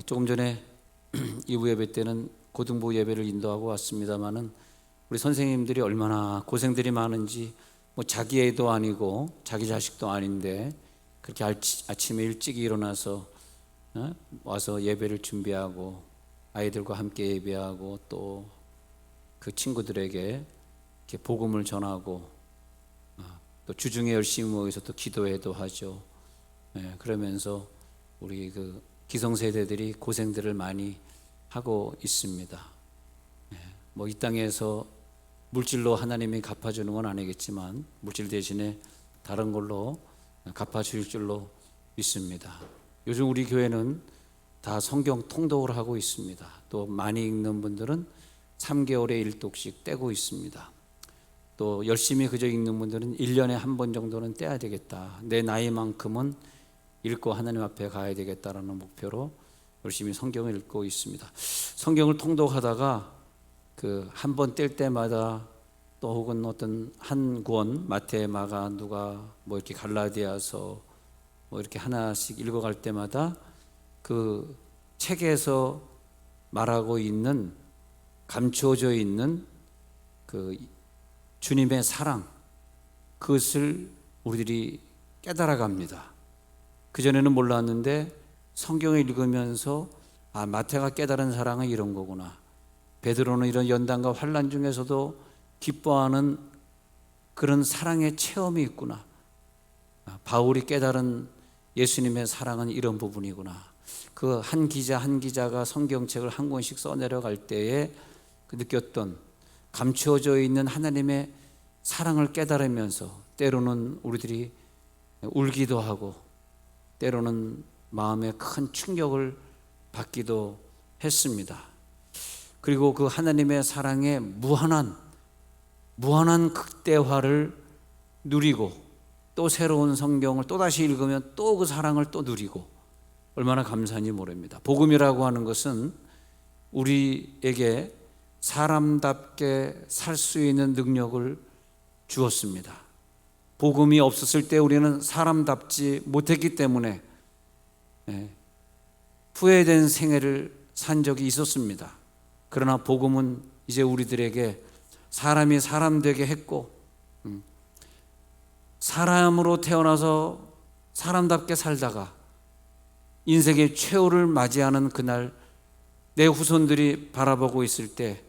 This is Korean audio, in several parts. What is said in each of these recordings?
조금 전에 2부 예배 때는 고등부 예배를 인도하고 왔습니다마는 우리 선생님들이 얼마나 고생들이 많은지 자기 애도 아니고 자기 자식도 아닌데 그렇게 아침에 일찍 일어나서 와서 예배를 준비하고 아이들과 함께 예배하고 또 그 친구들에게 이렇게 복음을 전하고 또 주중에 열심히 모여서 또 기도회도 하죠. 그러면서 우리 그 기성세대들이 고생들을 많이 하고 있습니다. 이 땅에서 물질로 하나님이 갚아주는 건 아니겠지만 물질 대신에 다른 걸로 갚아줄 줄로 믿습니다. 요즘 우리 교회는 다 성경 통독을 하고 있습니다. 또 많이 읽는 분들은 3개월에 1독씩 떼고 있습니다. 또 열심히 그저 읽는 분들은 1년에 한 번 정도는 떼야 되겠다. 내 나이만큼은 읽고 하나님 앞에 가야 되겠다라는 목표로 열심히 성경을 읽고 있습니다. 성경을 통독하다가 그 한 번 뗄 때마다 또 혹은 어떤 한 권 마태, 마가, 누가 이렇게 갈라디아서 이렇게 하나씩 읽어갈 때마다 그 책에서 말하고 있는 감추어져 있는 그 주님의 사랑, 그것을 우리들이 깨달아갑니다. 그전에는 몰랐는데 성경을 읽으면서 마태가 깨달은 사랑은 이런 거구나, 베드로는 이런 연단과 환난 중에서도 기뻐하는 그런 사랑의 체험이 있구나, 바울이 깨달은 예수님의 사랑은 이런 부분이구나. 그 한 기자 한 기자가 성경책을 한 권씩 써내려갈 때에 그 느꼈던 감추어져 있는 하나님의 사랑을 깨달으면서 때로는 우리들이 울기도 하고 때로는 마음에 큰 충격을 받기도 했습니다. 그리고 그 하나님의 사랑의 무한한 극대화를 누리고 또 새로운 성경을 또다시 읽으면 또 그 사랑을 또 누리고 얼마나 감사한지 모릅니다. 복음이라고 하는 것은 우리에게 사람답게 살 수 있는 능력을 주었습니다. 복음이 없었을 때 우리는 사람답지 못했기 때문에 후회된 생애를 산 적이 있었습니다. 그러나 복음은 이제 우리들에게 사람이 사람 되게 했고 사람으로 태어나서 사람답게 살다가 인생의 최후를 맞이하는 그날 내 후손들이 바라보고 있을 때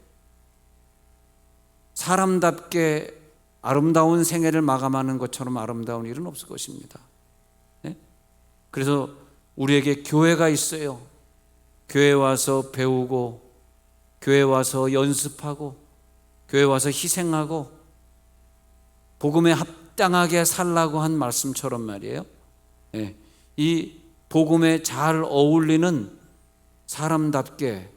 사람답게 아름다운 생애를 마감하는 것처럼 아름다운 일은 없을 것입니다. 그래서 우리에게 교회가 있어요. 교회 와서 배우고 교회 와서 연습하고 교회 와서 희생하고 복음에 합당하게 살라고 한 말씀처럼 말이에요. 이 복음에 잘 어울리는 사람답게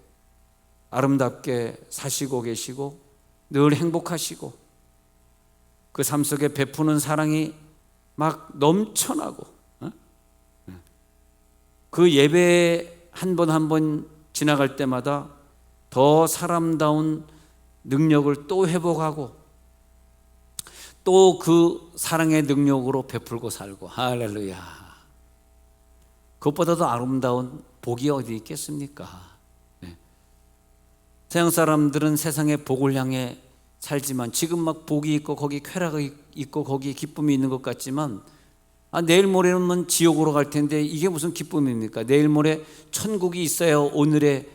아름답게 사시고 계시고 늘 행복하시고 그 삶 속에 베푸는 사랑이 막 넘쳐나고 그 예배 한 번 한 번 지나갈 때마다 더 사람다운 능력을 또 회복하고 또 그 사랑의 능력으로 베풀고 살고, 할렐루야. 그것보다도 아름다운 복이 어디 있겠습니까? 세상 사람들은 세상의 복을 향해 살지만 지금 막 복이 있고 거기 쾌락이 있고 거기 기쁨이 있는 것 같지만 내일 모레는 지옥으로 갈 텐데 이게 무슨 기쁨입니까? 내일 모레 천국이 있어야 오늘의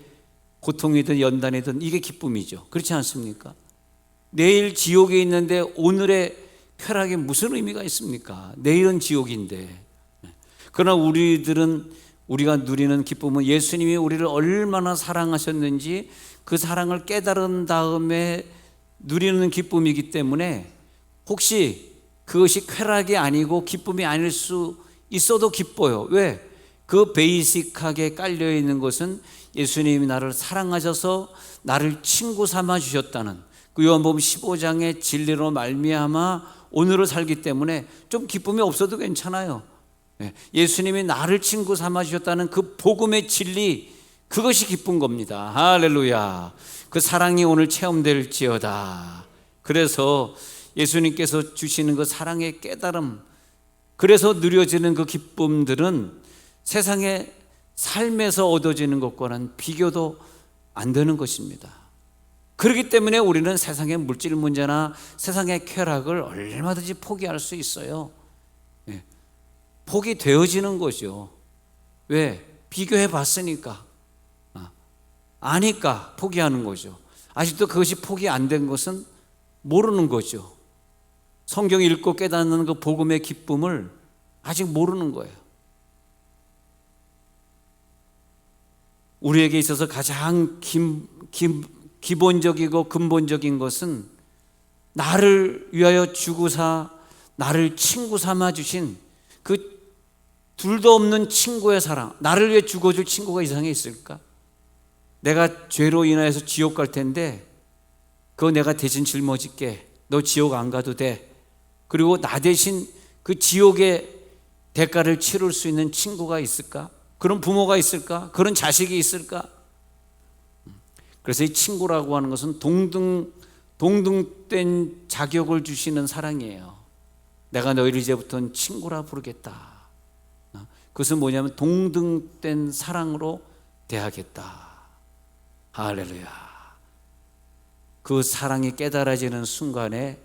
고통이든 연단이든 이게 기쁨이죠. 그렇지 않습니까? 내일 지옥에 있는데 오늘의 쾌락에 무슨 의미가 있습니까? 내일은 지옥인데. 그러나 우리가 누리는 기쁨은 예수님이 우리를 얼마나 사랑하셨는지 그 사랑을 깨달은 다음에 누리는 기쁨이기 때문에 혹시 그것이 쾌락이 아니고 기쁨이 아닐 수 있어도 기뻐요. 왜? 그 베이직하게 깔려있는 것은 예수님이 나를 사랑하셔서 나를 친구 삼아 주셨다는 그 요한복음 15장의 진리로 말미암아 오늘을 살기 때문에 좀 기쁨이 없어도 괜찮아요. 예수님이 나를 친구 삼아 주셨다는 그 복음의 진리, 그것이 기쁜 겁니다. 할렐루야. 그 사랑이 오늘 체험될지어다. 그래서 예수님께서 주시는 그 사랑의 깨달음, 그래서 누려지는 그 기쁨들은 세상에 삶에서 얻어지는 것과는 비교도 안 되는 것입니다. 그렇기 때문에 우리는 세상의 물질 문제나 세상의 쾌락을 얼마든지 포기할 수 있어요. 포기되어지는 거죠. 왜? 비교해 봤으니까. 아니까 포기하는 거죠. 아직도 그것이 포기 안 된 것은 모르는 거죠. 성경 읽고 깨닫는 그 복음의 기쁨을 아직 모르는 거예요. 우리에게 있어서 가장 기본적이고 근본적인 것은 나를 위하여 주구사 나를 친구 삼아 주신 그 둘도 없는 친구의 사랑. 나를 위해 죽어줄 친구가 이 세상에 있을까? 내가 죄로 인하여서 지옥 갈 텐데 그거 내가 대신 짊어질게. 너 지옥 안 가도 돼. 그리고 나 대신 그 지옥의 대가를 치를 수 있는 친구가 있을까? 그런 부모가 있을까? 그런 자식이 있을까? 그래서 이 친구라고 하는 것은 동등된 자격을 주시는 사랑이에요. 내가 너희를 이제부터는 친구라 부르겠다. 그것은 뭐냐면 동등된 사랑으로 대하겠다. 할렐루야. 그 사랑이 깨달아지는 순간에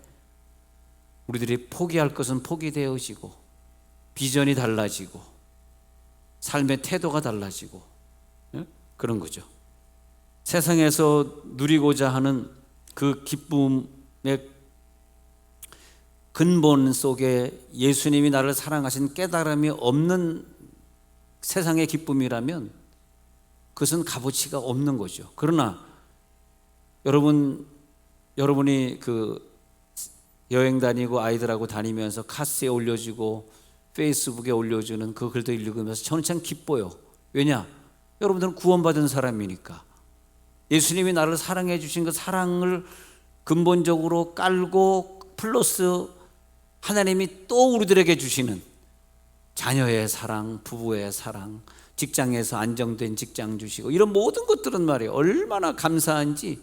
우리들이 포기할 것은 포기되어지고 비전이 달라지고 삶의 태도가 달라지고 그런 거죠. 세상에서 누리고자 하는 그 기쁨의 근본 속에 예수님이 나를 사랑하신 깨달음이 없는 세상의 기쁨이라면 그것은 값어치가 없는 거죠. 그러나 여러분이 그 여행 다니고 아이들하고 다니면서 카스에 올려주고 페이스북에 올려주는 그 글도 읽으면서 저는 참 기뻐요. 왜냐? 여러분들은 구원받은 사람이니까. 예수님이 나를 사랑해 주신 그 사랑을 근본적으로 깔고 플러스 하나님이 또 우리들에게 주시는 자녀의 사랑, 부부의 사랑, 직장에서 안정된 직장 주시고 이런 모든 것들은 말이에요. 얼마나 감사한지.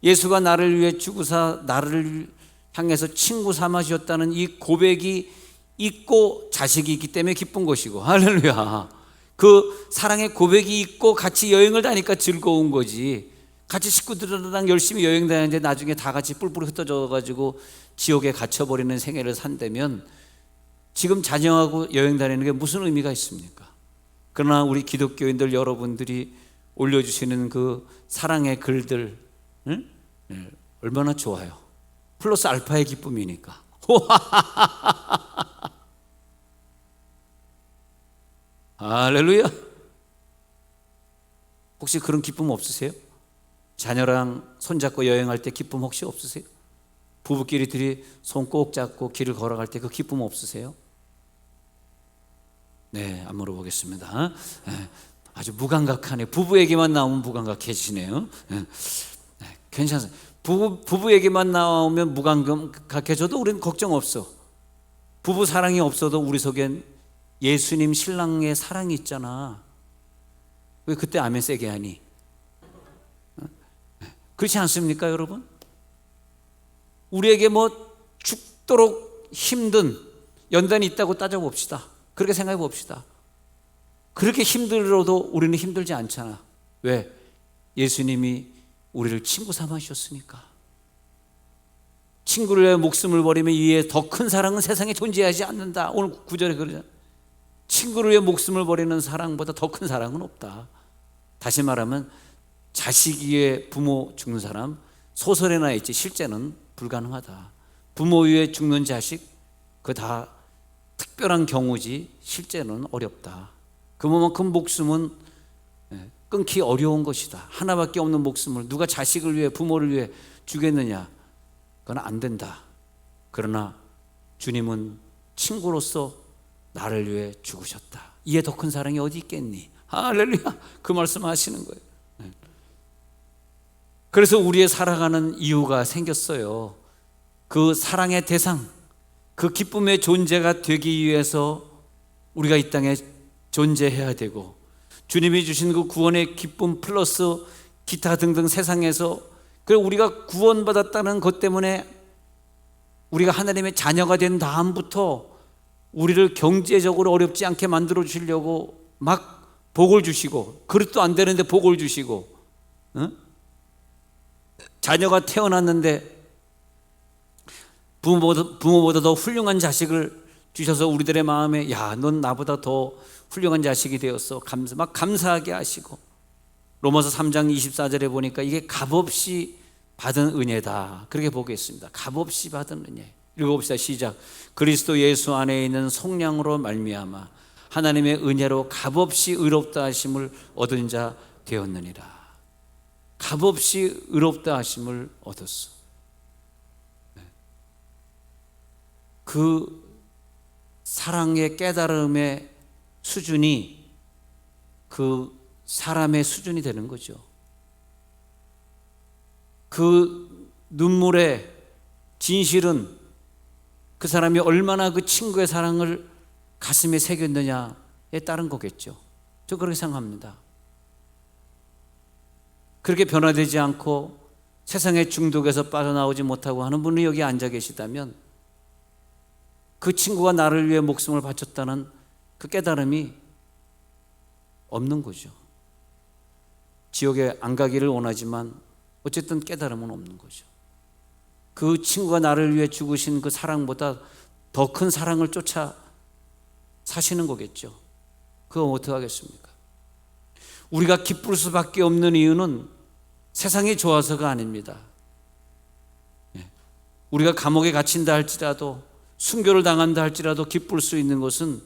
예수가 나를 위해 죽으사 나를 향해서 친구 삼아 주셨다는 이 고백이 있고 자식이 있기 때문에 기쁜 것이고, 할렐루야. 그 사랑의 고백이 있고 같이 여행을 다니까 즐거운 거지. 같이 식구들이랑 열심히 여행 다니는데 나중에 다 같이 뿔뿔이 흩어져 가지고 지옥에 갇혀버리는 생애를 산다면 지금 자녀하고 여행 다니는 게 무슨 의미가 있습니까? 그러나 우리 기독교인들 여러분들이 올려주시는 그 사랑의 글들, 응? 얼마나 좋아요. 플러스 알파의 기쁨이니까. 할렐루야. 혹시 그런 기쁨 없으세요? 자녀랑 손잡고 여행할 때 기쁨 혹시 없으세요? 부부끼리들이 손 꼭 잡고 길을 걸어갈 때 그 기쁨 없으세요? 네, 안 물어보겠습니다. 네, 아주 무감각하네. 부부 얘기만 나오면 무감각해지네요. 네, 괜찮아요. 부부 얘기만 나오면 무감각해져도 우리는 걱정 없어. 부부 사랑이 없어도 우리 속엔 예수님 신랑의 사랑이 있잖아. 왜 그때 아멘 세게 하니? 그렇지 않습니까, 여러분? 우리에게 뭐 죽도록 힘든 연단이 있다고 따져봅시다. 그렇게 생각해 봅시다. 그렇게 힘들어도 우리는 힘들지 않잖아. 왜? 예수님이 우리를 친구 삼아 주셨으니까. 친구를 위해 목숨을 버리면 이에 더 큰 사랑은 세상에 존재하지 않는다. 오늘 9절에 그러잖아. 친구를 위해 목숨을 버리는 사랑보다 더 큰 사랑은 없다. 다시 말하면 자식 위해 부모 죽는 사람 소설에 나 있지 실제는 불가능하다. 부모 위해 죽는 자식 그거 다 특별한 경우지 실제는 어렵다. 그만큼 목숨은 끊기 어려운 것이다. 하나밖에 없는 목숨을 누가 자식을 위해 부모를 위해 주겠느냐? 그건 안 된다. 그러나 주님은 친구로서 나를 위해 죽으셨다. 이에 더 큰 사랑이 어디 있겠니? 할렐루야. 그 말씀 하시는 거예요. 그래서 우리의 살아가는 이유가 생겼어요. 그 사랑의 대상, 그 기쁨의 존재가 되기 위해서 우리가 이 땅에 존재해야 되고, 주님이 주신 그 구원의 기쁨 플러스 기타 등등 세상에서 우리가 구원받았다는 것 때문에 우리가 하나님의 자녀가 된 다음부터 우리를 경제적으로 어렵지 않게 만들어 주시려고 막 복을 주시고, 그릇도 안 되는데 복을 주시고, 응? 자녀가 태어났는데 부모보다 더 훌륭한 자식을 주셔서 우리들의 마음에, 야, 넌 나보다 더 훌륭한 자식이 되었어, 막 감사하게 하시고, 로마서 3장 24절에 보니까 이게 값없이 받은 은혜다, 그렇게 보겠습니다. 값없이 받은 은혜. 읽어봅시다. 시작. 그리스도 예수 안에 있는 속량으로 말미암아 하나님의 은혜로 값없이 의롭다 하심을 얻은 자 되었느니라. 값없이 의롭다 하심을 얻었어. 그 사랑의 깨달음의 수준이 그 사람의 수준이 되는 거죠. 그 눈물의 진실은 그 사람이 얼마나 그 친구의 사랑을 가슴에 새겼느냐에 따른 거겠죠. 저 그렇게 생각합니다. 그렇게 변화되지 않고 세상의 중독에서 빠져나오지 못하고 하는 분이 여기 앉아 계시다면, 그 친구가 나를 위해 목숨을 바쳤다는 그 깨달음이 없는 거죠. 지옥에 안 가기를 원하지만 어쨌든 깨달음은 없는 거죠. 그 친구가 나를 위해 죽으신 그 사랑보다 더 큰 사랑을 쫓아 사시는 거겠죠. 그거 어떻게 하겠습니까? 우리가 기쁠 수밖에 없는 이유는 세상이 좋아서가 아닙니다. 우리가 감옥에 갇힌다 할지라도, 순교를 당한다 할지라도 기쁠 수 있는 것은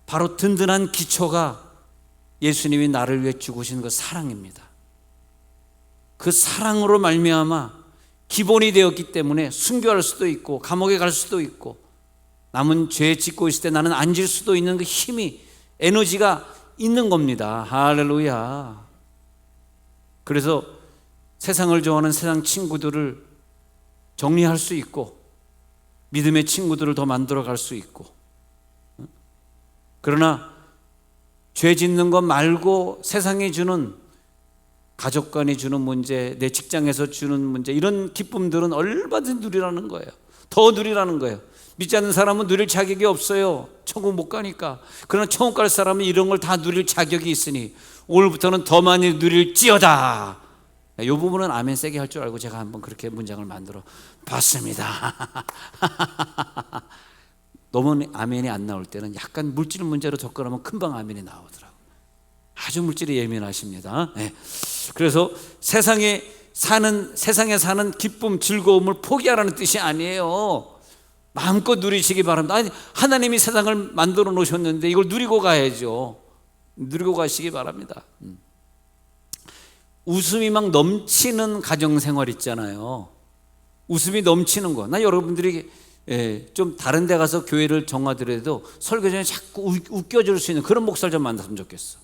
바로 든든한 기초가 예수님이 나를 위해 죽으신 그 사랑입니다. 그 사랑으로 말미암아 기본이 되었기 때문에 순교할 수도 있고 감옥에 갈 수도 있고 남은 죄 짓고 있을 때 나는 앉을 수도 있는 그 힘이, 에너지가 있는 겁니다. 할렐루야. 그래서 세상을 좋아하는 세상 친구들을 정리할 수 있고 믿음의 친구들을 더 만들어 갈 수 있고, 그러나 죄 짓는 것 말고 세상이 주는, 가족 간이 주는 문제, 내 직장에서 주는 문제, 이런 기쁨들은 얼마든지 누리라는 거예요. 더 누리라는 거예요. 믿지 않는 사람은 누릴 자격이 없어요. 천국 못 가니까. 그러나 천국 갈 사람은 이런 걸 다 누릴 자격이 있으니 오늘부터는 더 많이 누릴지어다. 이 부분은 아멘 세게 할 줄 알고 제가 한번 그렇게 문장을 만들어 봤습니다. 너무 아멘이 안 나올 때는 약간 물질 문제로 접근하면 금방 아멘이 나오더라고요. 아주 물질에 예민하십니다. 네. 그래서 세상에 사는 기쁨, 즐거움을 포기하라는 뜻이 아니에요. 마음껏 누리시기 바랍니다. 아니, 하나님이 세상을 만들어 놓으셨는데 이걸 누리고 가야죠. 누리고 가시기 바랍니다. 웃음이 막 넘치는 가정생활 있잖아요. 웃음이 넘치는 거. 나 여러분들이 좀 다른 데 가서 교회를 정하더라도 설교 전에 자꾸 웃겨줄 수 있는 그런 목사를 좀 만났으면 좋겠어.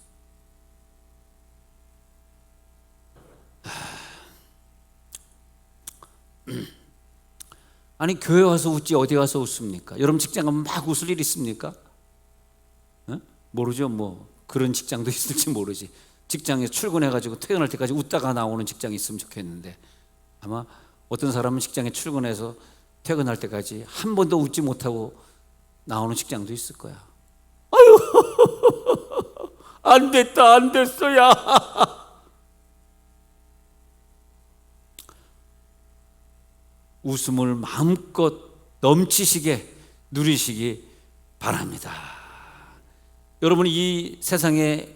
아니, 교회 와서 웃지 어디 가서 웃습니까? 여러분 직장 가면 막 웃을 일 있습니까? 모르죠. 뭐 그런 직장도 있을지 모르지. 직장에 출근해가지고 퇴근할 때까지 웃다가 나오는 직장이 있으면 좋겠는데, 아마 어떤 사람은 직장에 출근해서 퇴근할 때까지 한 번도 웃지 못하고 나오는 직장도 있을 거야. 아유, 안 됐다, 안 됐어, 야. 웃음을 마음껏 넘치시게 누리시기 바랍니다. 여러분, 이 세상에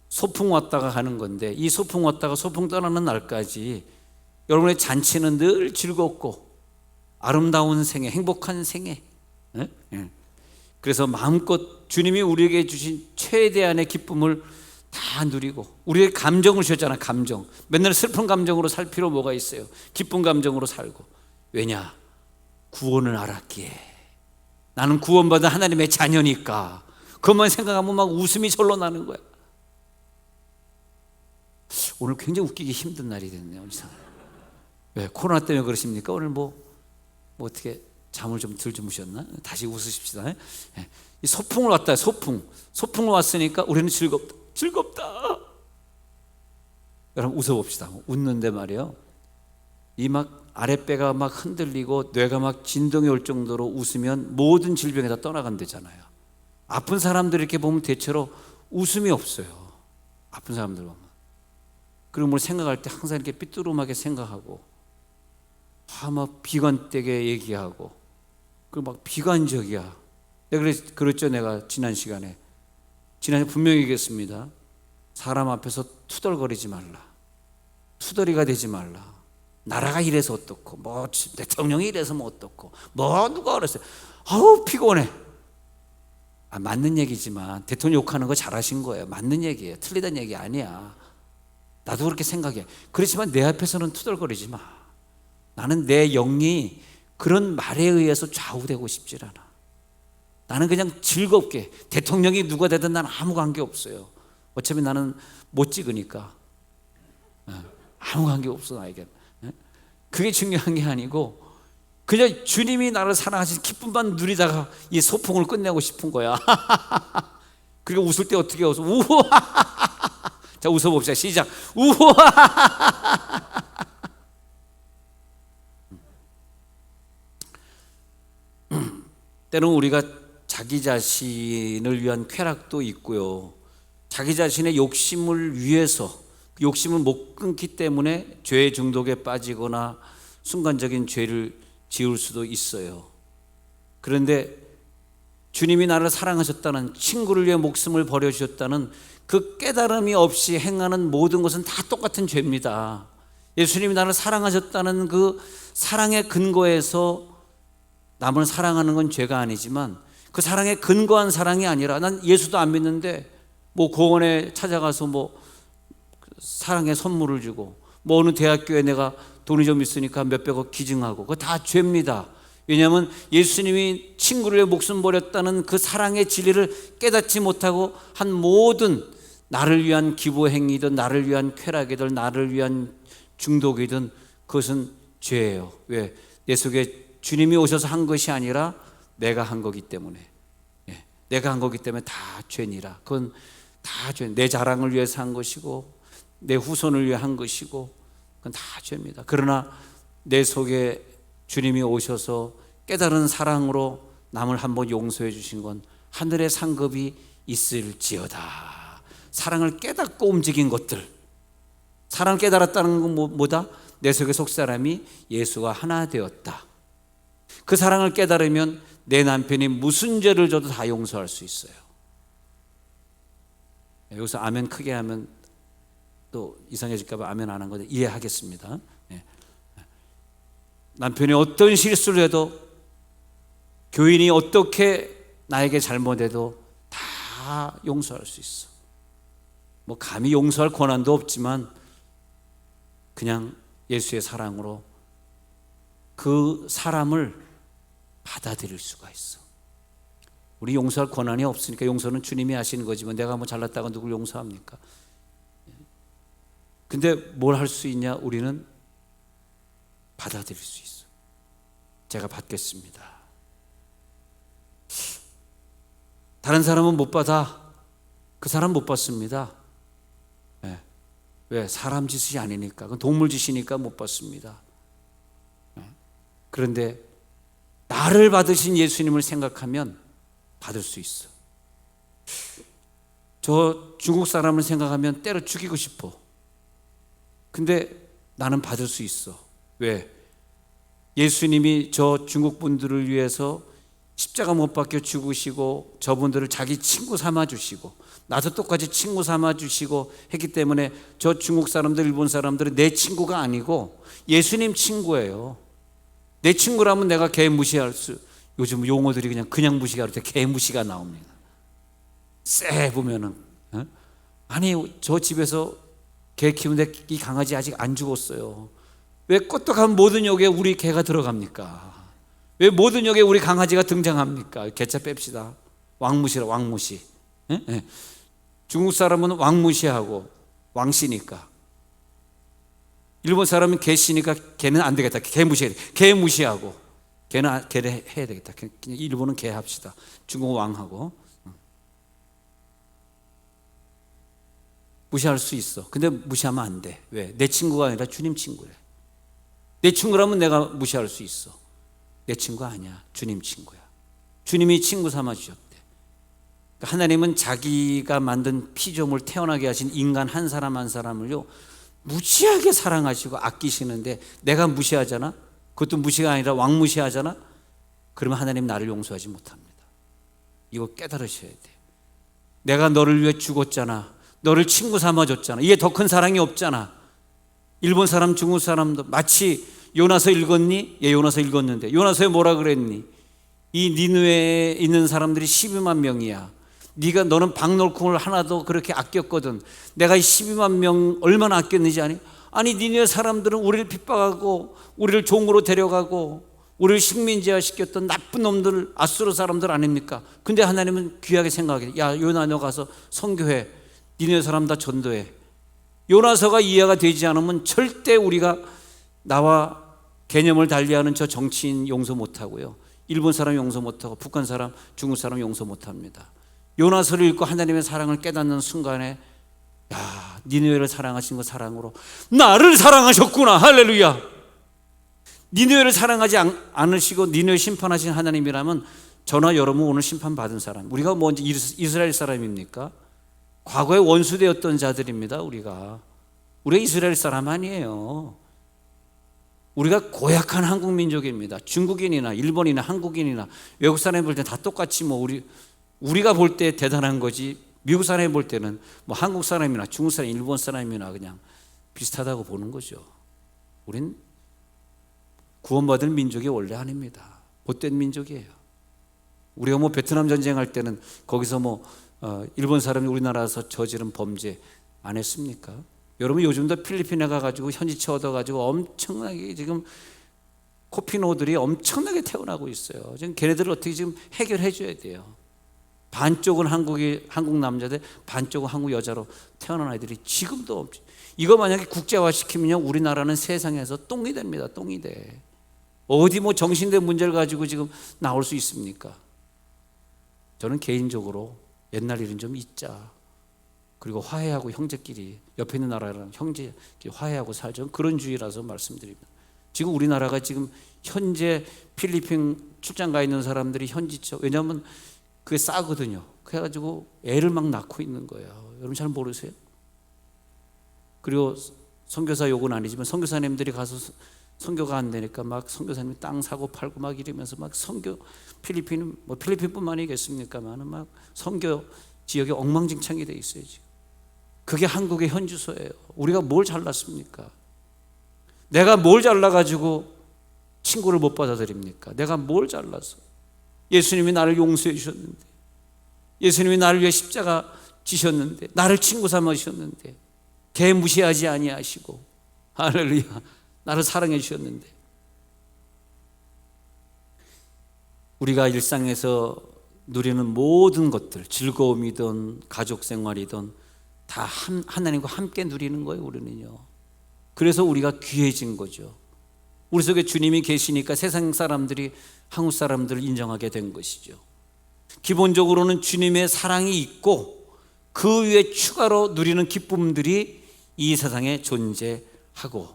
소풍 왔다가 가는 건데, 이 소풍 왔다가 소풍 떠나는 날까지 여러분의 잔치는 늘 즐겁고 아름다운 생애, 행복한 생애. 그래서 마음껏 주님이 우리에게 주신 최대한의 기쁨을 다 누리고, 우리의 감정을 주셨잖아. 감정. 맨날 슬픈 감정으로 살 필요 뭐가 있어요. 기쁜 감정으로 살고. 왜냐? 구원을 알았기에. 나는 구원받은 하나님의 자녀니까. 그것만 생각하면 막 웃음이 절로 나는 거야. 오늘 굉장히 웃기기 힘든 날이 됐네요. 왜? 코로나 때문에 그러십니까? 오늘 뭐 어떻게 잠을 좀 덜 주무셨나? 다시 웃으십시다. 이 소풍을 왔다. 소풍을 왔으니까 우리는 즐겁다. 여러분 웃어봅시다. 웃는데 말이에요, 이 막 아랫배가 막 흔들리고 뇌가 막 진동이 올 정도로 웃으면 모든 질병이 다 떠나간대잖아요. 아픈 사람들 이렇게 보면 대체로 웃음이 없어요. 아픈 사람들 보면. 그리고 뭘 생각할 때 항상 이렇게 삐뚤음하게 생각하고, 막 비관되게 얘기하고, 그리고 막 비관적이야. 내가 그랬죠. 내가 지난 시간에 분명히 얘기했습니다. 사람 앞에서 투덜거리지 말라. 투덜이가 되지 말라. 나라가 이래서 어떻고, 뭐 대통령이 이래서 뭐 어떻고, 뭐 누가 그랬어요. 아우 피곤해. 맞는 얘기지만 대통령 욕하는 거 잘하신 거예요. 맞는 얘기예요. 틀리다는 얘기 아니야. 나도 그렇게 생각해. 그렇지만 내 앞에서는 투덜거리지 마. 나는 내 영이 그런 말에 의해서 좌우되고 싶질 않아. 나는 그냥 즐겁게, 대통령이 누가 되든 나는 아무 관계 없어요. 어차피 나는 못 찍으니까 아무 관계 없어 나에겐. 그게 중요한 게 아니고 그냥 주님이 나를 사랑하신 기쁨만 누리다가 이 소풍을 끝내고 싶은 거야. 그리고 웃을 때 어떻게 웃어? 우와. 자, 웃어봅시다. 시작. 우와. 때로는 우리가 자기 자신을 위한 쾌락도 있고요, 자기 자신의 욕심을 위해서 그 욕심을 못 끊기 때문에 죄의 중독에 빠지거나 순간적인 죄를 지을 수도 있어요. 그런데 주님이 나를 사랑하셨다는, 친구를 위해 목숨을 버려주셨다는 그 깨달음이 없이 행하는 모든 것은 다 똑같은 죄입니다. 예수님이 나를 사랑하셨다는 그 사랑의 근거에서 남을 사랑하는 건 죄가 아니지만, 그 사랑에 근거한 사랑이 아니라, 난 예수도 안 믿는데 뭐 공원에 찾아가서 뭐 사랑의 선물을 주고, 뭐 어느 대학교에 내가 돈이 좀 있으니까 몇백억 기증하고, 그거 다 죄입니다. 왜냐하면 예수님이 친구를 위해 목숨 버렸다는 그 사랑의 진리를 깨닫지 못하고 한 모든 나를 위한 기부 행위든 나를 위한 쾌락이든 나를 위한 중독이든 그것은 죄예요. 왜? 내 속에 주님이 오셔서 한 것이 아니라 내가 한 거기 때문에. 내가 한 거기 때문에 다 죄니라. 그건 다 죄. 내 자랑을 위해서 한 것이고 내 후손을 위해 한 것이고 그건 다 죄입니다. 그러나 내 속에 주님이 오셔서 깨달은 사랑으로 남을 한번 용서해 주신 건 하늘의 상급이 있을지어다. 사랑을 깨닫고 움직인 것들, 사랑을 깨달았다는 건 뭐다? 내 속의 속사람이 예수와 하나 되었다. 그 사랑을 깨달으면 내 남편이 무슨 죄를 져도 다 용서할 수 있어요. 여기서 아멘 크게 하면 또 이상해질까 봐 아멘 안 한 건데 이해하겠습니다. 남편이 어떤 실수를 해도, 교인이 어떻게 나에게 잘못해도 다 용서할 수 있어. 뭐 감히 용서할 권한도 없지만 그냥 예수의 사랑으로 그 사람을 받아들일 수가 있어. 우리 용서할 권한이 없으니까, 용서는 주님이 하시는 거지만 내가 뭐 잘났다가 누굴 용서합니까? 근데 뭘 할 수 있냐? 우리는 받아들일 수 있어. 제가 받겠습니다. 다른 사람은 못 받아. 그 사람 못 받습니다. 왜? 사람 짓이 아니니까. 그건 동물 짓이니까 못 받습니다. 그런데 나를 받으신 예수님을 생각하면 받을 수 있어. 저 중국 사람을 생각하면 때려 죽이고 싶어. 근데 나는 받을 수 있어. 왜? 예수님이 저 중국 분들을 위해서 십자가 못 박혀 죽으시고 저분들을 자기 친구 삼아 주시고 나도 똑같이 친구 삼아 주시고 했기 때문에 저 중국 사람들, 일본 사람들은 내 친구가 아니고 예수님 친구예요. 내 친구라면 내가 걔 무시할 수, 요즘 용어들이 그냥 무시가 그럴 때 걔 무시가 나옵니다. 쎄 보면은 아니 저 집에서 개 키우는데 이 강아지 아직 안 죽었어요. 왜 껐떡한 모든 역에 우리 개가 들어갑니까? 왜 모든 역에 우리 강아지가 등장합니까? 개차 뺍시다. 왕무시라, 왕무시. 중국 사람은 왕무시하고 왕씨니까, 일본 사람은 개씨니까 개는 안 되겠다. 개 무시해야 돼. 개 무시하고 개는 개를 해야 되겠다. 일본은 개 합시다. 중국은 왕하고. 무시할 수 있어. 근데 무시하면 안 돼. 왜? 내 친구가 아니라 주님 친구래. 내 친구라면 내가 무시할 수 있어. 내 친구 아니야. 주님 친구야. 주님이 친구 삼아 주셨대. 하나님은 자기가 만든 피조물 태어나게 하신 인간 한 사람 한 사람을요 무지하게 사랑하시고 아끼시는데 내가 무시하잖아? 그것도 무시가 아니라 왕무시하잖아? 그러면 하나님 나를 용서하지 못합니다. 이거 깨달으셔야 돼. 내가 너를 위해 죽었잖아. 너를 친구 삼아줬잖아. 이게 더 큰 사랑이 없잖아. 일본 사람, 중국 사람도 마치 요나서 읽었니? 예, 요나서 읽었는데 요나서에 뭐라 그랬니? 이 니느웨에 있는 사람들이 12만 명이야. 너는 박놀콩을 하나도 그렇게 아꼈거든. 내가 이 12만 명 얼마나 아꼈는지 아니? 아니 니느웨 사람들은 우리를 핍박하고 우리를 종으로 데려가고 우리를 식민지화 시켰던 나쁜 놈들, 아수르 사람들 아닙니까? 근데 하나님은 귀하게 생각해. 야, 요나 너 가서 선교해. 니네 사람 다 전도해. 요나서가 이해가 되지 않으면 절대 우리가 나와 개념을 달리하는 저 정치인 용서 못하고요, 일본 사람 용서 못하고 북한 사람, 중국 사람 용서 못합니다. 요나서를 읽고 하나님의 사랑을 깨닫는 순간에 야, 니느웨를 사랑하신 그 사랑으로 나를 사랑하셨구나. 할렐루야. 니느웨를 사랑하지 않으시고 니느웨 심판하신 하나님이라면 저나 여러분 오늘 심판받은 사람, 우리가 먼저 이스라엘 사람입니까? 과거에 원수되었던 자들입니다. 우리가 이스라엘 사람 아니에요. 우리가 고약한 한국 민족입니다. 중국인이나 일본이나 한국인이나 외국 사람이 볼 때 다 똑같이 우리가 볼 때 대단한 거지, 미국 사람이 볼 때는 한국 사람이나 중국 사람, 일본 사람이나 그냥 비슷하다고 보는 거죠. 우린 구원받을 민족이 원래 아닙니다. 못된 민족이에요. 우리가 베트남 전쟁할 때는 거기서 일본 사람이 우리나라에서 저지른 범죄 안 했습니까? 여러분 요즘도 필리핀에 가가지고 현지체 얻어가지고 엄청나게 지금 코피노들이 엄청나게 태어나고 있어요. 지금 걔네들을 어떻게 지금 해결해 줘야 돼요. 반쪽은 한국 남자들, 반쪽은 한국 여자로 태어난 아이들이 지금도 없지. 이거 만약에 국제화 시키면 우리나라는 세상에서 똥이 됩니다. 똥이 돼. 어디 정신된 문제를 가지고 지금 나올 수 있습니까? 저는 개인적으로 옛날 일은 좀 잊자. 그리고 화해하고 형제끼리 옆에 있는 나라랑 형제 화해하고 살자. 그런 주의라서 말씀드립니다. 지금 우리나라가 지금 현재 필리핀 출장 가 있는 사람들이 현지처, 왜냐하면 그게 싸거든요. 그래가지고 애를 막 낳고 있는 거예요. 여러분 잘 모르세요? 그리고 선교사 욕은 아니지만 선교사님들이 가서 선교가 안 되니까 막 선교사님이 땅 사고 팔고 막 이러면서 막 선교, 필리핀은 필리핀뿐만이겠습니까만 막 선교 지역이 엉망진창이 돼 있어요. 지금 그게 한국의 현주소예요. 우리가 뭘 잘났습니까? 내가 뭘 잘나가지고 친구를 못 받아들입니까? 내가 뭘 잘나서? 예수님이 나를 용서해 주셨는데, 예수님이 나를 위해 십자가 지셨는데, 나를 친구 삼으셨는데, 개 무시하지 아니하시고, 할렐루야, 나를 사랑해 주셨는데, 우리가 일상에서 누리는 모든 것들, 즐거움이든 가족 생활이든 다 하나님과 함께 누리는 거예요. 우리는요. 그래서 우리가 귀해진 거죠. 우리 속에 주님이 계시니까 세상 사람들이 한국 사람들을 인정하게 된 것이죠. 기본적으로는 주님의 사랑이 있고 그 위에 추가로 누리는 기쁨들이 이 세상에 존재하고,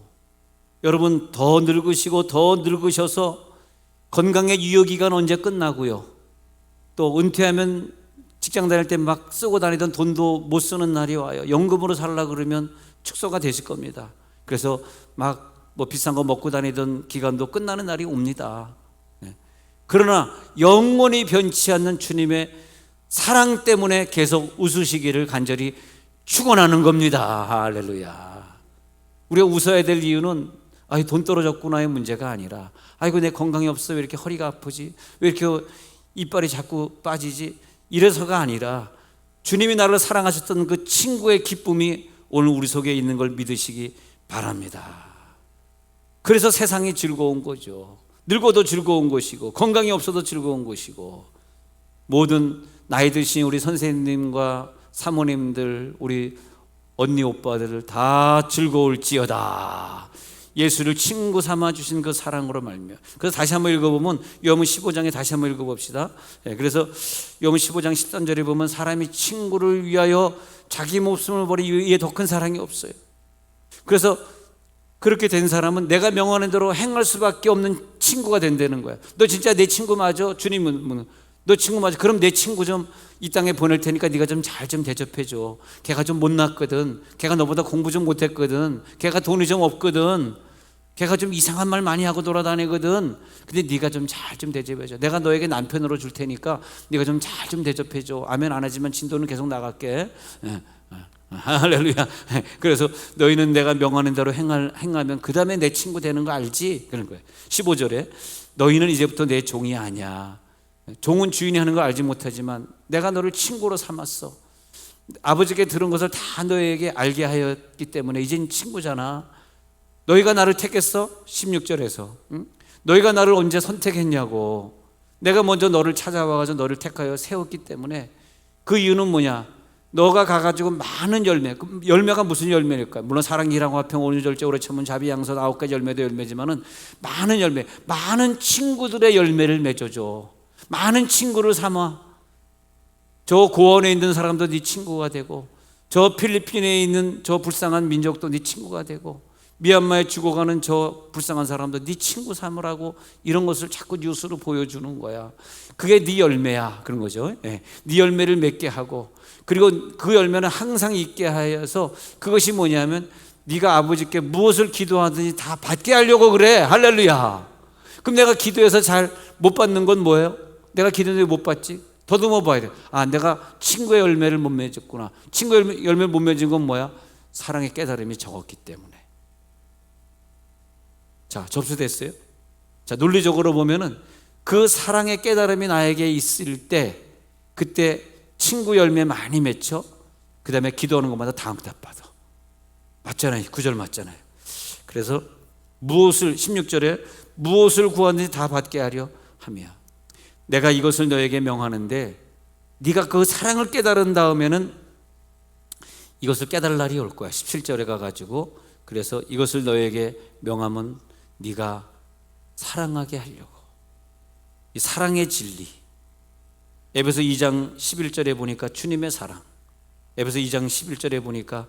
여러분 더 늙으시고 더 늙으셔서 건강의 유효기간 언제 끝나고요, 또 은퇴하면 직장 다닐 때 막 쓰고 다니던 돈도 못 쓰는 날이 와요. 연금으로 살려고 그러면 축소가 되실 겁니다. 그래서 막 비싼 거 먹고 다니던 기간도 끝나는 날이 옵니다. 그러나 영원히 변치 않는 주님의 사랑 때문에 계속 웃으시기를 간절히 축원하는 겁니다. 할렐루야. 우리가 웃어야 될 이유는 돈 떨어졌구나의 문제가 아니라, 아이고 내 건강이 없어, 왜 이렇게 허리가 아프지, 왜 이렇게 이빨이 자꾸 빠지지, 이래서가 아니라 주님이 나를 사랑하셨던 그 친구의 기쁨이 오늘 우리 속에 있는 걸 믿으시기 바랍니다. 그래서 세상이 즐거운 거죠. 늙어도 즐거운 것이고 건강이 없어도 즐거운 것이고, 모든 나이 드신 우리 선생님과 사모님들, 우리 언니 오빠들 다 즐거울지어다. 예수를 친구 삼아 주신 그 사랑으로 말미암아. 그래서 다시 한번 읽어보면 요한복음 15장에 다시 한번 읽어봅시다. 그래서 요한복음 15장 13절에 보면 사람이 친구를 위하여 자기 목숨을 버리기 위해 더 큰 사랑이 없어요. 그래서 그렇게 된 사람은 내가 명하는 대로 행할 수밖에 없는 친구가 된다는 거야. 너 진짜 내 친구 맞아? 주님은 너 친구 맞아? 그럼 내 친구 좀 이 땅에 보낼 테니까 네가 좀 잘 좀 대접해줘. 걔가 좀 못났거든. 걔가 너보다 공부 좀 못했거든. 걔가 돈이 좀 없거든. 걔가 좀 이상한 말 많이 하고 돌아다니거든. 근데 네가 좀 잘 좀 대접해줘. 내가 너에게 남편으로 줄 테니까 네가 좀 잘 좀 대접해줘. 아멘 안 하지만 진도는 계속 나갈게. 할렐루야. 그래서 너희는 내가 명하는 대로 행하면 그 다음에 내 친구 되는 거 알지? 그런 거예요. 15절에 너희는 이제부터 내 종이 아니야. 종은 주인이 하는 걸 알지 못하지만 내가 너를 친구로 삼았어. 아버지께 들은 것을 다 너에게 알게 하였기 때문에 이젠 친구잖아. 너희가 나를 택했어? 16절에서 너희가 나를 언제 선택했냐고. 내가 먼저 너를 찾아와가지고 너를 택하여 세웠기 때문에. 그 이유는 뭐냐? 너가 가가지고 많은 열매, 그 열매가 무슨 열매일까? 물론 사랑, 희랑, 화평, 온유, 절제, 오래 참음, 자비, 양선 9가지 열매도 열매지만은 많은 열매, 많은 친구들의 열매를 맺어줘. 많은 친구를 삼아. 저 고원에 있는 사람도 네 친구가 되고, 저 필리핀에 있는 저 불쌍한 민족도 네 친구가 되고, 미얀마에 죽어가는 저 불쌍한 사람도 네 친구 삼으라고 이런 것을 자꾸 뉴스로 보여주는 거야. 그게 네 열매야. 그런 거죠. 네 열매를 맺게 하고, 그리고 그 열매는 항상 있게 하여서 그것이 뭐냐면 네가 아버지께 무엇을 기도하든지 다 받게 하려고 그래. 할렐루야. 그럼 내가 기도해서 잘 못 받는 건 뭐예요? 내가 기도했는데 못 받지? 더듬어 봐야 돼. 아, 내가 친구의 열매를 못 맺었구나. 친구의 열매를 못 맺은 건 뭐야? 사랑의 깨달음이 적었기 때문에. 자, 접수됐어요? 자, 논리적으로 보면은 그 사랑의 깨달음이 나에게 있을 때, 그때 친구 열매 많이 맺혀. 그 다음에 기도하는 것마다 다 응답받아. 맞잖아요. 9절 맞잖아요. 그래서 무엇을 16절에 무엇을 구하든지 다 받게 하려 하며 내가 이것을 너에게 명하는데, 네가 그 사랑을 깨달은 다음에는 이것을 깨달을 날이 올 거야. 17절에 가가지고 그래서 이것을 너에게 명하면 네가 사랑하게 하려고. 이 사랑의 진리. 에베소 2장 11절에 보니까 주님의 사랑. 에베소 2장 11절에 보니까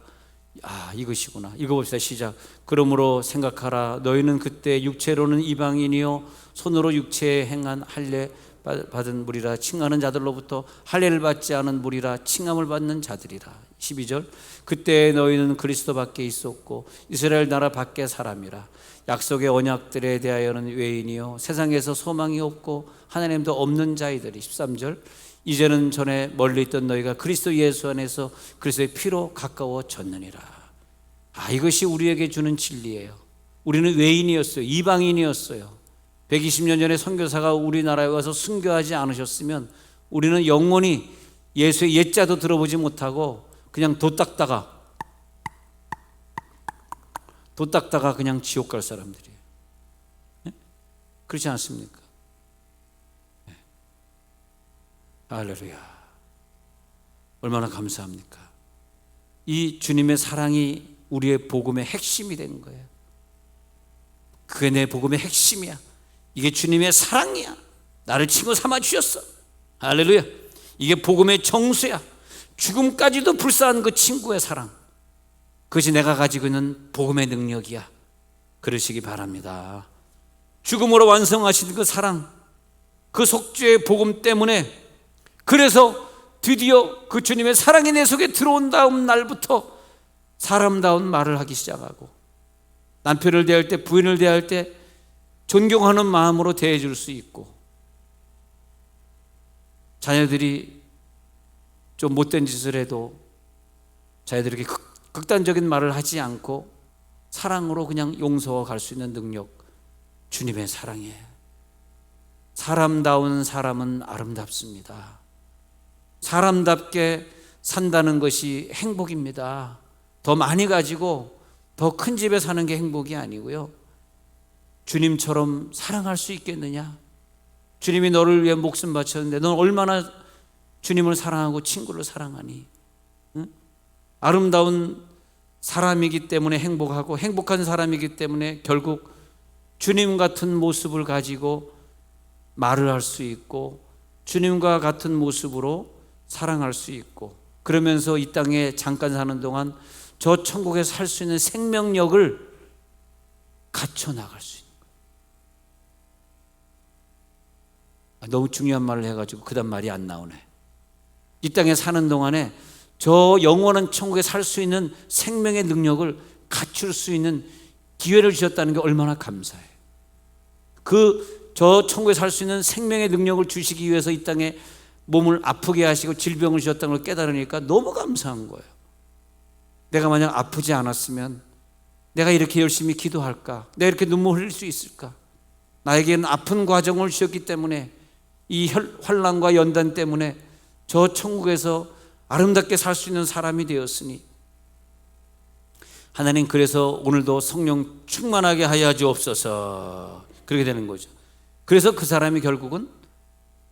이것이구나. 읽어봅시다. 시작. 그러므로 생각하라. 너희는 그때 육체로는 이방인이요 손으로 육체에 행한 할례 받은 무리라. 칭하는 자들로부터 할례를 받지 않은 무리라. 칭함을 받는 자들이라. 12절. 그때 너희는 그리스도 밖에 있었고 이스라엘 나라 밖의 사람이라. 약속의 언약들에 대하여는 외인이요 세상에서 소망이 없고 하나님도 없는 자이들이. 13절. 이제는 전에 멀리 있던 너희가 그리스도 예수 안에서 그리스도의 피로 가까워졌느니라. 이것이 우리에게 주는 진리예요. 우리는 외인이었어요. 이방인이었어요. 120년 전에 선교사가 우리나라에 와서 순교하지 않으셨으면 우리는 영원히 예수의 옛자도 들어보지 못하고 그냥 도 닦다가 그냥 지옥 갈 사람들이에요. 네? 그렇지 않습니까? 네. 할렐루야. 얼마나 감사합니까? 이 주님의 사랑이 우리의 복음의 핵심이 된 거예요. 그게 내 복음의 핵심이야. 이게 주님의 사랑이야. 나를 친구 삼아 주셨어. 할렐루야. 이게 복음의 정수야. 죽음까지도 불사한 그 친구의 사랑, 그것이 내가 가지고 있는 복음의 능력이야. 그러시기 바랍니다. 죽음으로 완성하신 그 사랑, 그 속죄의 복음 때문에, 그래서 드디어 그 주님의 사랑이 내 속에 들어온 다음 날부터 사람다운 말을 하기 시작하고, 남편을 대할 때, 부인을 대할 때 존경하는 마음으로 대해줄 수 있고, 자녀들이 좀 못된 짓을 해도 자녀들에게 극단적인 말을 하지 않고 사랑으로 그냥 용서가 갈 수 있는 능력, 주님의 사랑이에요. 사람다운 사람은 아름답습니다. 사람답게 산다는 것이 행복입니다. 더 많이 가지고 더 큰 집에 사는 게 행복이 아니고요, 주님처럼 사랑할 수 있겠느냐? 주님이 너를 위해 목숨 바쳤는데 넌 얼마나 주님을 사랑하고 친구를 사랑하니? 응? 아름다운 사람이기 때문에 행복하고, 행복한 사람이기 때문에 결국 주님 같은 모습을 가지고 말을 할 수 있고, 주님과 같은 모습으로 사랑할 수 있고, 그러면서 이 땅에 잠깐 사는 동안 저 천국에서 살 수 있는 생명력을 갖춰 나갈 수 있는 거예요. 너무 중요한 말을 해가지고 그 다음 말이 안 나오네. 이 땅에 사는 동안에 저 영원한 천국에 살 수 있는 생명의 능력을 갖출 수 있는 기회를 주셨다는 게 얼마나 감사해. 저 천국에 살 수 있는 생명의 능력을 주시기 위해서 이 땅에 몸을 아프게 하시고 질병을 주셨다는 걸 깨달으니까 너무 감사한 거예요. 내가 만약 아프지 않았으면 내가 이렇게 열심히 기도할까? 내가 이렇게 눈물 흘릴 수 있을까? 나에게는 아픈 과정을 주셨기 때문에, 이 환난과 연단 때문에 저 천국에서 아름답게 살 수 있는 사람이 되었으니, 하나님 그래서 오늘도 성령 충만하게 하여 주옵소서. 그렇게 되는 거죠. 그래서 그 사람이 결국은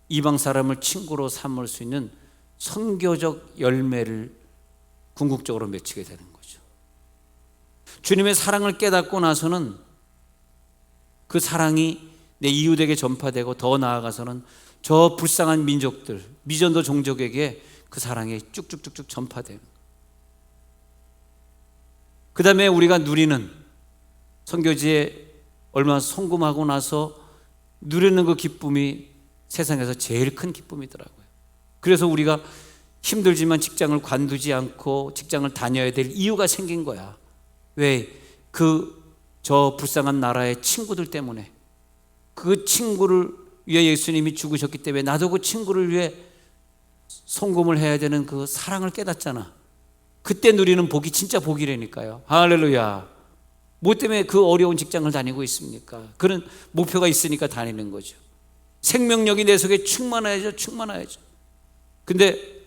이방 사람을 친구로 삼을 수 있는 선교적 열매를 궁극적으로 맺히게 되는 거죠. 주님의 사랑을 깨닫고 나서는 그 사랑이 내 이웃에게 전파되고, 더 나아가서는 저 불쌍한 민족들, 미전도 종족에게 그 사랑이 쭉쭉쭉쭉 전파돼요. 그 다음에 우리가 누리는, 선교지에 얼마나 성공하고 나서 누리는 그 기쁨이 세상에서 제일 큰 기쁨이더라고요. 그래서 우리가 힘들지만 직장을 관두지 않고 직장을 다녀야 될 이유가 생긴 거야. 왜? 저 불쌍한 나라의 친구들 때문에. 그 친구를 위해 예수님이 죽으셨기 때문에 나도 그 친구를 위해 송금을 해야 되는 그 사랑을 깨닫잖아. 그때 누리는 복이 진짜 복이라니까요. 할렐루야. 뭐 때문에 그 어려운 직장을 다니고 있습니까? 그런 목표가 있으니까 다니는 거죠. 생명력이 내 속에 충만해야죠. 근데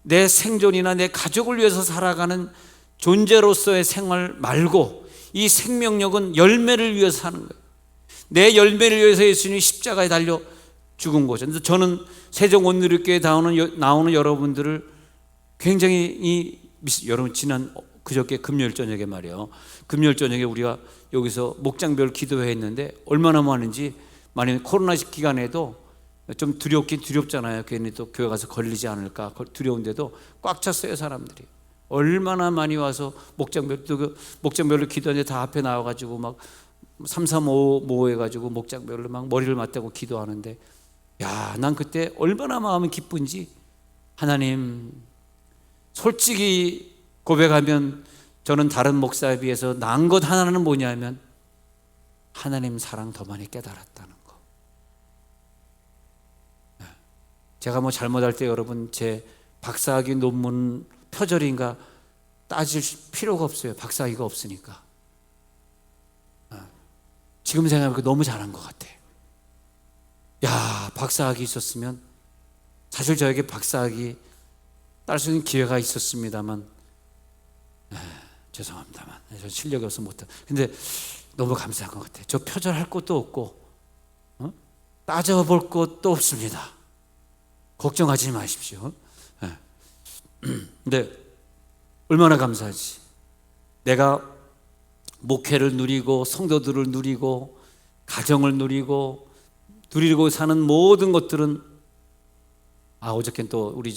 내 생존이나 내 가족을 위해서 살아가는 존재로서의 생활 말고, 이 생명력은 열매를 위해서 사는 거예요. 내 열매를 위해서 예수님이 십자가에 달려 죽은 거죠. 그래서 저는 세종 온누리교회에 나오는 여러분들을 굉장히 여러분, 그저께 금요일 저녁에 말이에요. 금요일 저녁에 우리가 여기서 목장별 기도회 했는데 얼마나 많은지, 만약에 코로나 기간에도 좀 두렵긴 두렵잖아요. 괜히 또 교회 가서 걸리지 않을까 두려운데도 꽉 찼어요, 사람들이. 얼마나 많이 와서 목장별로 기도하는데 다 앞에 나와가지고 막 335 모여가지고 목장별로 막 머리를 맞대고 기도하는데, 야, 난 그때 얼마나 마음이 기쁜지. 하나님, 솔직히 고백하면 저는 다른 목사에 비해서 나은 것 하나는 뭐냐면 하나님 사랑 더 많이 깨달았다는 거. 제가 뭐 잘못할 때 여러분, 제 박사학위 논문 표절인가 따질 필요가 없어요. 박사학위가 없으니까. 지금 생각해보니까 너무 잘한 것 같아. 야, 박사학위 있었으면, 사실 저에게 박사학위 딸 수 있는 기회가 있었습니다만, 죄송합니다만 저 실력이 없어서 못해. 근데 너무 감사한 것 같아요. 저 표절할 것도 없고 따져볼 것도 없습니다. 걱정하지 마십시오. 근데 얼마나 감사하지. 내가 목회를 누리고 성도들을 누리고 가정을 누리고 사는 모든 것들은, 어저께는 또 우리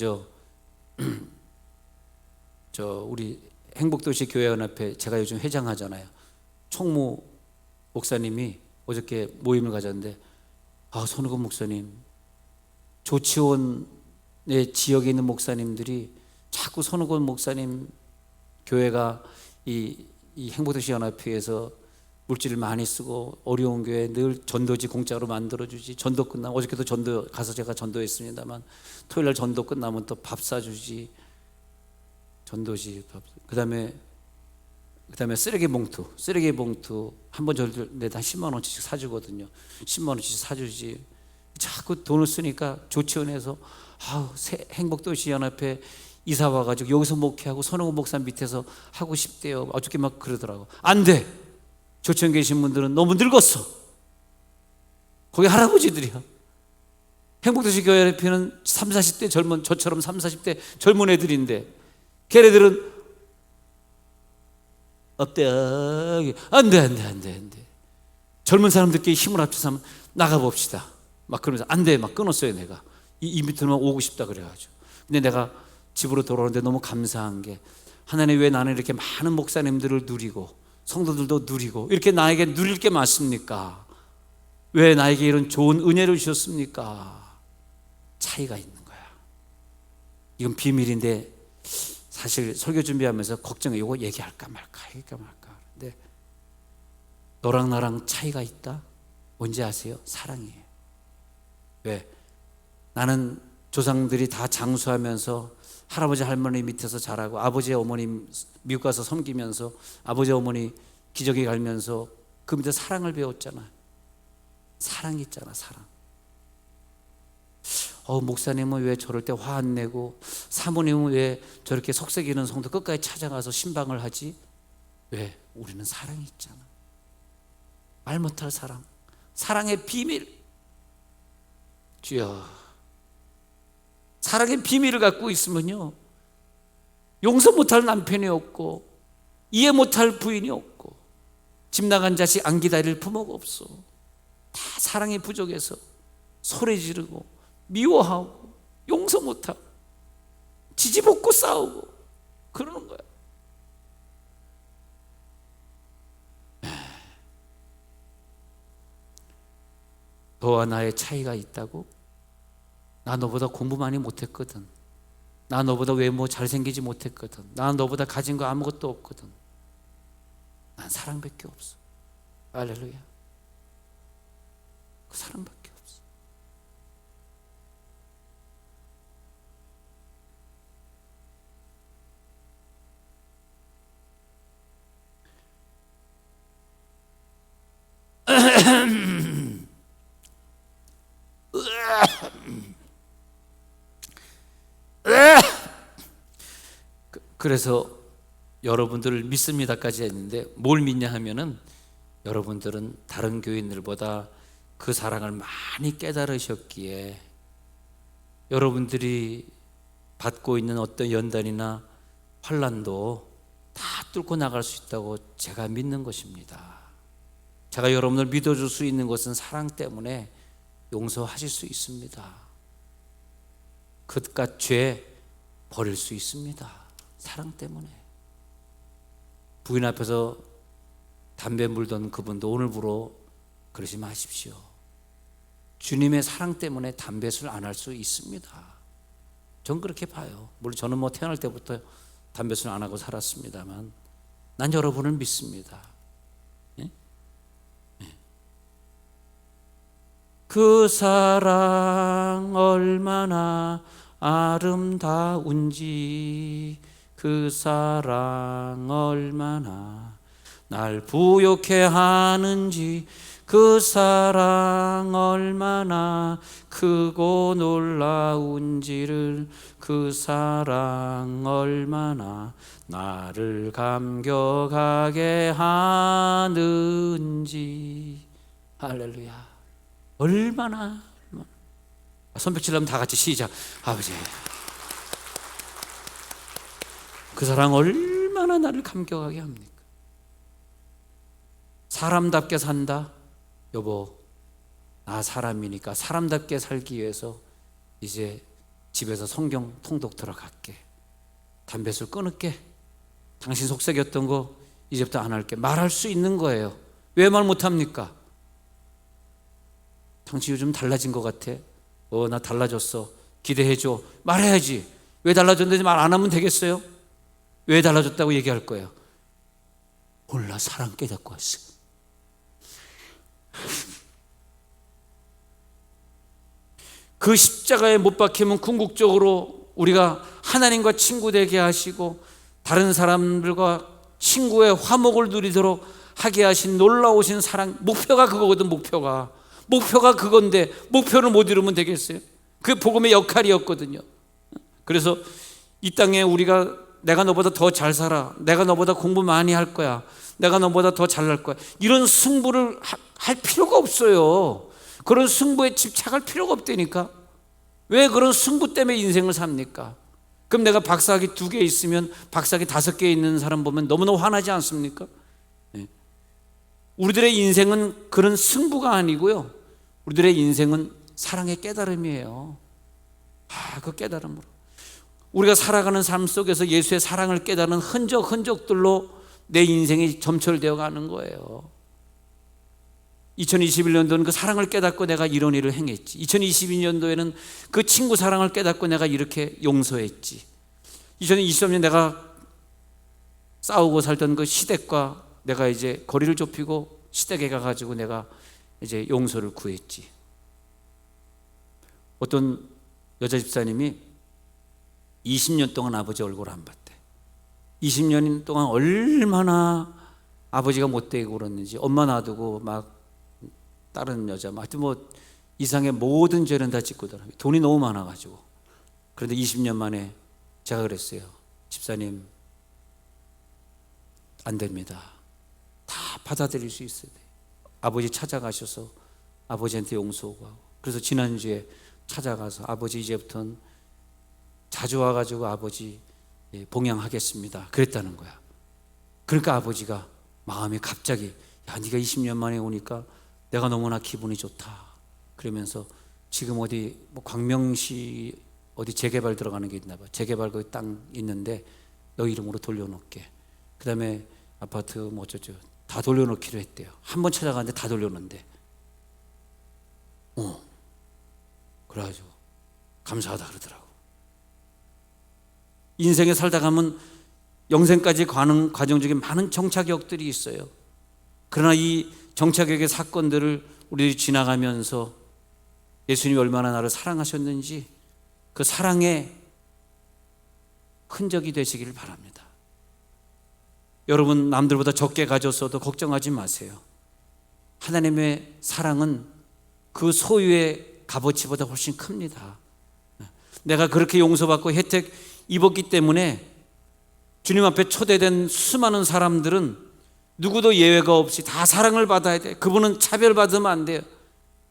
우리 행복도시 교회연합회, 제가 요즘 회장하잖아요. 총무 목사님이 어저께 모임을 가졌는데, 손우건 목사님, 조치원의 지역에 있는 목사님들이 자꾸 손우건 목사님 교회가 이 행복도시 연합회에서 물질을 많이 쓰고 어려운 교회 늘 전도지 공짜로 만들어주지, 전도 끝나면, 어저께도 전도 가서 제가 전도했습니다만 토요일날 전도 끝나면 또 밥 사주지, 전도지 밥. 그다음에 쓰레기 봉투 한 번 내다 10만 원씩 사주거든요. 10만 원씩 사주지. 자꾸 돈을 쓰니까 조치원에서 행복도시 연합회 이사 와가지고 여기서 목회하고 손흥호 목사 밑에서 하고 싶대요. 어저께 막 그러더라고. 안 돼. 조치원 계신 분들은 너무 늙었어. 거기 할아버지들이야. 행복도시 교회연합회는 30, 40대 저처럼 30, 40대 젊은 애들인데, 걔네들은 없대. 안 돼. 젊은 사람들끼리 힘을 합쳐서 한번 나가봅시다. 막 그러면서 안 돼. 막 끊었어요. 내가 이 밑으로만 오고 싶다 그래가지고. 근데 내가 집으로 돌아오는데 너무 감사한 게, 하나님, 왜 나는 이렇게 많은 목사님들을 누리고 성도들도 누리고 이렇게 나에게 누릴 게 많습니까? 왜 나에게 이런 좋은 은혜를 주셨습니까? 차이가 있는 거야. 이건 비밀인데 사실 설교 준비하면서 걱정해. 이거 얘기할까 말까 근데 너랑 나랑 차이가 있다? 뭔지 아세요? 사랑이에요. 왜? 나는 조상들이 다 장수하면서 할아버지 할머니 밑에서 자라고 아버지 어머니 미국 가서 섬기면서 아버지 어머니 기저귀 갈면서 그 밑에 사랑을 배웠잖아. 사랑이 있잖아. 사랑. 목사님은 왜 저럴 때 화 안 내고 사모님은 왜 저렇게 속삭이는 성도 끝까지 찾아가서 신방을 하지? 왜? 우리는 사랑이 있잖아. 말 못할 사랑. 사랑의 비밀. 주여, 사랑의 비밀을 갖고 있으면요 용서 못할 남편이 없고 이해 못할 부인이 없고 집 나간 자식 안 기다릴 부모가 없어. 다 사랑이 부족해서 소리 지르고 미워하고 용서 못하고 지지볶고 싸우고 그러는 거야. 너와 나의 차이가 있다고? 나 너보다 공부 많이 못했거든. 나 너보다 외모 잘생기지 못했거든. 나 너보다 가진 거 아무것도 없거든. 난 사랑밖에 없어. 할렐루야. 그 사랑밖에 없어. 그래서 여러분들을 믿습니다까지 했는데 뭘 믿냐 하면은 여러분들은 다른 교인들보다 그 사랑을 많이 깨달으셨기에 여러분들이 받고 있는 어떤 연단이나 환난도 다 뚫고 나갈 수 있다고 제가 믿는 것입니다. 제가 여러분을 믿어줄 수 있는 것은 사랑 때문에 용서하실 수 있습니다. 그깟 죄 버릴 수 있습니다. 사랑 때문에. 부인 앞에서 담배 물던 그분도 오늘부로 그러지 마십시오. 주님의 사랑 때문에 담배술 안 할 수 있습니다. 전 그렇게 봐요. 물론 저는 뭐 태어날 때부터 담배술 안 하고 살았습니다만 난 여러분을 믿습니다. 예? 예. 그 사랑 얼마나 아름다운지 그 사랑 얼마나 날 부욕해 하는지 그 사랑 얼마나 크고 놀라운지를 그 사랑 얼마나 나를 감격하게 하는지. 할렐루야. 얼마나 손뼉치려면 다 같이 시작. 아버지 그 사랑 얼마나 나를 감격하게 합니까? 사람답게 산다? 여보, 나 사람이니까 사람답게 살기 위해서 이제 집에서 성경 통독 들어갈게. 담배술 끊을게. 당신 속삭였던 거 이제부터 안 할게. 말할 수 있는 거예요. 왜 말 못합니까? 당신 요즘 달라진 것 같아. 나 달라졌어. 기대해줘. 말해야지. 왜 달라졌는지 말 안 하면 되겠어요? 왜 달라졌다고 얘기할 거예요? 몰라, 사랑 깨닫고 왔어. 그 십자가에 못 박히면 궁극적으로 우리가 하나님과 친구 되게 하시고 다른 사람들과 친구의 화목을 누리도록 하게 하신 놀라우신 사랑, 목표가 그거거든. 목표가 그건데 목표를 못 이루면 되겠어요? 그게 복음의 역할이었거든요. 그래서 이 땅에 우리가 내가 너보다 더 잘 살아, 내가 너보다 공부 많이 할 거야, 내가 너보다 더 잘날 거야, 이런 승부를 할 필요가 없어요. 그런 승부에 집착할 필요가 없다니까. 왜 그런 승부 때문에 인생을 삽니까? 그럼 내가 박사학위 2개 있으면 박사학위 5개 있는 사람 보면 너무너무 화나지 않습니까? 네. 우리들의 인생은 그런 승부가 아니고요, 우리들의 인생은 사랑의 깨달음이에요. 그 깨달음으로 우리가 살아가는 삶 속에서 예수의 사랑을 깨달은 흔적들로 내 인생이 점철되어 가는 거예요. 2021년도는 그 사랑을 깨닫고 내가 이런 일을 행했지. 2022년도에는 그 친구 사랑을 깨닫고 내가 이렇게 용서했지. 2023년 내가 싸우고 살던 그 시댁과 내가 이제 거리를 좁히고 시댁에 가가지고 내가 이제 용서를 구했지. 어떤 여자 집사님이 20년 동안 아버지 얼굴 안 봤대. 20년 동안 얼마나 아버지가 못되게 굴었는지, 엄마 놔두고 막 다른 여자, 하여튼 뭐 이상의 모든 죄는 다 짓고 더라. 돈이 너무 많아가지고. 그런데 20년 만에 제가 그랬어요. 집사님, 안 됩니다. 다 받아들일 수 있어야 돼요. 아버지 찾아가셔서 아버지한테 용서하고 하고. 그래서 지난주에 찾아가서 아버지 이제부터는 자주 와가지고 아버지 봉양하겠습니다. 그랬다는 거야. 그러니까 아버지가 마음이 갑자기, 야, 네가 20년 만에 오니까 내가 너무나 기분이 좋다. 그러면서 지금 어디 뭐 광명시 어디 재개발 들어가는 게 있나 봐. 재개발 거기 땅 있는데 너 이름으로 돌려놓게. 그 다음에 아파트 뭐 어쩌죠 다 돌려놓기로 했대요. 한 번 찾아가는데 다 돌려놓는데. 그래가지고 감사하다 그러더라고. 인생에 살다 가면 영생까지 가는 과정 중에 많은 정착역들이 있어요. 그러나 이 정착역의 사건들을 우리들이 지나가면서 예수님이 얼마나 나를 사랑하셨는지 그 사랑의 흔적이 되시기를 바랍니다. 여러분, 남들보다 적게 가졌어도 걱정하지 마세요. 하나님의 사랑은 그 소유의 값어치보다 훨씬 큽니다. 내가 그렇게 용서받고 혜택 입었기 때문에 주님 앞에 초대된 수많은 사람들은 누구도 예외가 없이 다 사랑을 받아야 돼. 그분은 차별받으면 안 돼요.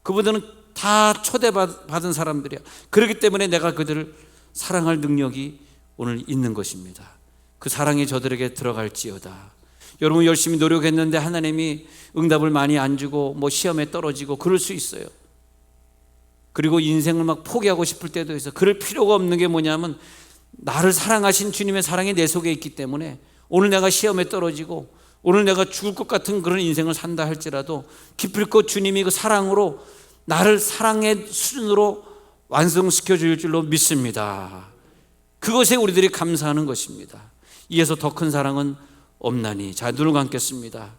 그분들은 다 초대받은 사람들이야. 그렇기 때문에 내가 그들을 사랑할 능력이 오늘 있는 것입니다. 그 사랑이 저들에게 들어갈지어다. 여러분 열심히 노력했는데 하나님이 응답을 많이 안 주고 뭐 시험에 떨어지고 그럴 수 있어요. 그리고 인생을 막 포기하고 싶을 때도 있어. 그럴 필요가 없는 게 뭐냐면 나를 사랑하신 주님의 사랑이 내 속에 있기 때문에 오늘 내가 시험에 떨어지고 오늘 내가 죽을 것 같은 그런 인생을 산다 할지라도 기필코 주님이 그 사랑으로 나를 사랑의 수준으로 완성시켜 줄 줄로 믿습니다. 그것에 우리들이 감사하는 것입니다. 이에서 더 큰 사랑은 없나니. 자, 눈을 감겠습니다.